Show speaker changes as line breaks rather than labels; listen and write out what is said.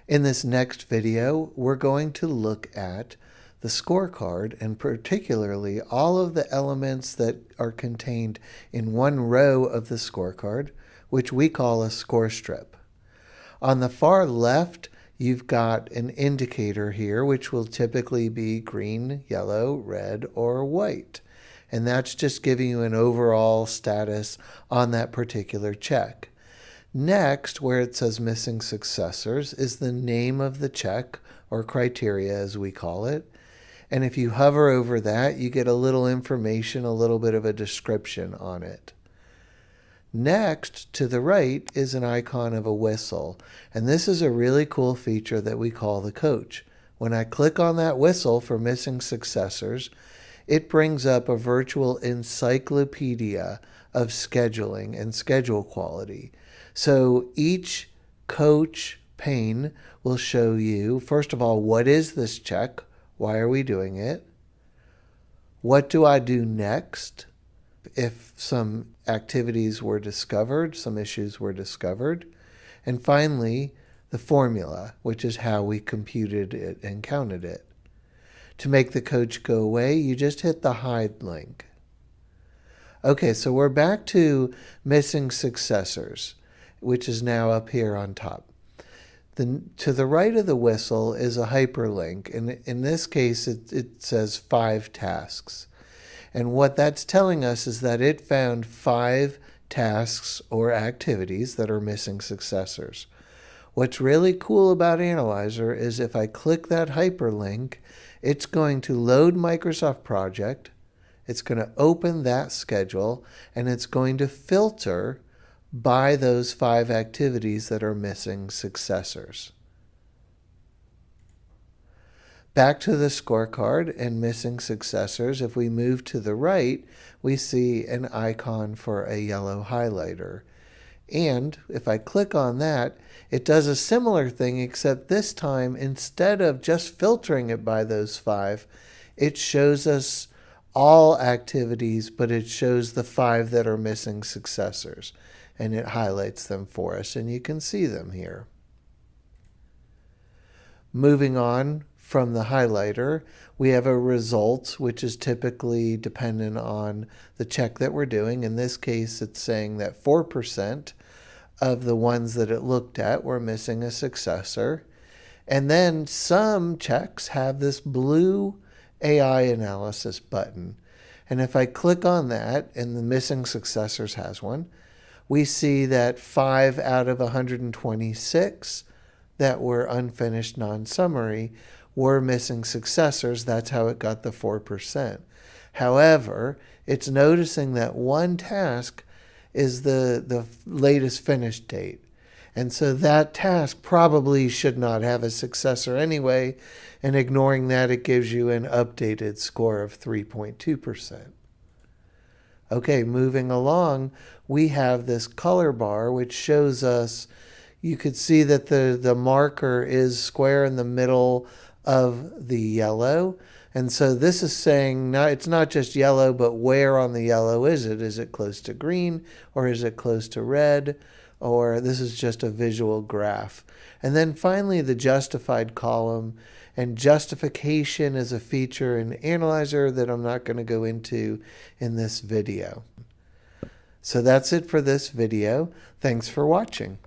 In this next video, we're going to look at the scorecard and particularly all of the elements that are contained in one row of the scorecard, which we call a score strip. On the far left, you've got an indicator here, which will typically be green, yellow, red, or white. And that's just giving you an overall status on that particular check. Next, where it says missing successors, is the name of the check, or criteria as we call it. And if you hover over that, you get a little information, a little bit of a description on it. Next, to the right, is an icon of a whistle. And this is a really cool feature that we call the coach. When I click on that whistle for missing successors, it brings up a virtual encyclopedia of scheduling and schedule quality. So each coach pane will show you, first of all, what is this check? Why are we doing it? What do I do next? If some activities were discovered, some issues were discovered. And finally, the formula, which is how we computed it and counted it. To make the coach go away, you just hit the hide link. Okay, so we're back to missing successors, which is now up here on top. To the right of the whistle is a hyperlink, and in this case it says 5 tasks. And what that's telling us is that it found 5 tasks or activities that are missing successors. What's really cool about Analyzer is if I click that hyperlink, it's going to load Microsoft Project, it's going to open that schedule, and it's going to filter by those 5 activities that are missing successors. Back to the scorecard and missing successors, if we move to the right, we see an icon for a yellow highlighter. And if I click on that, it does a similar thing, except this time, instead of just filtering it by those 5, it shows us all activities, but it shows the 5 that are missing successors. And it highlights them for us, and you can see them here. Moving on from the highlighter, we have a result, which is typically dependent on the check that we're doing. In this case, it's saying that 4% of the ones that it looked at were missing a successor. And then some checks have this blue AI analysis button. And if I click on that, and the missing successors has one, we see that 5 out of 126 that were unfinished non-summary were missing successors. That's how it got the 4%. However, it's noticing that one task is the latest finish date. And so that task probably should not have a successor anyway, and ignoring that, it gives you an updated score of 3.2%. Okay, moving along, we have this color bar which shows us, you could see that the marker is square in the middle of the yellow. And so this is saying it's not just yellow, but where on the yellow is it? Is it close to green, or is it close to red? Or this is just a visual graph. And then finally the justified column. And justification is a feature in Analyzer that I'm not going to go into in this video. So that's it for this video. Thanks for watching.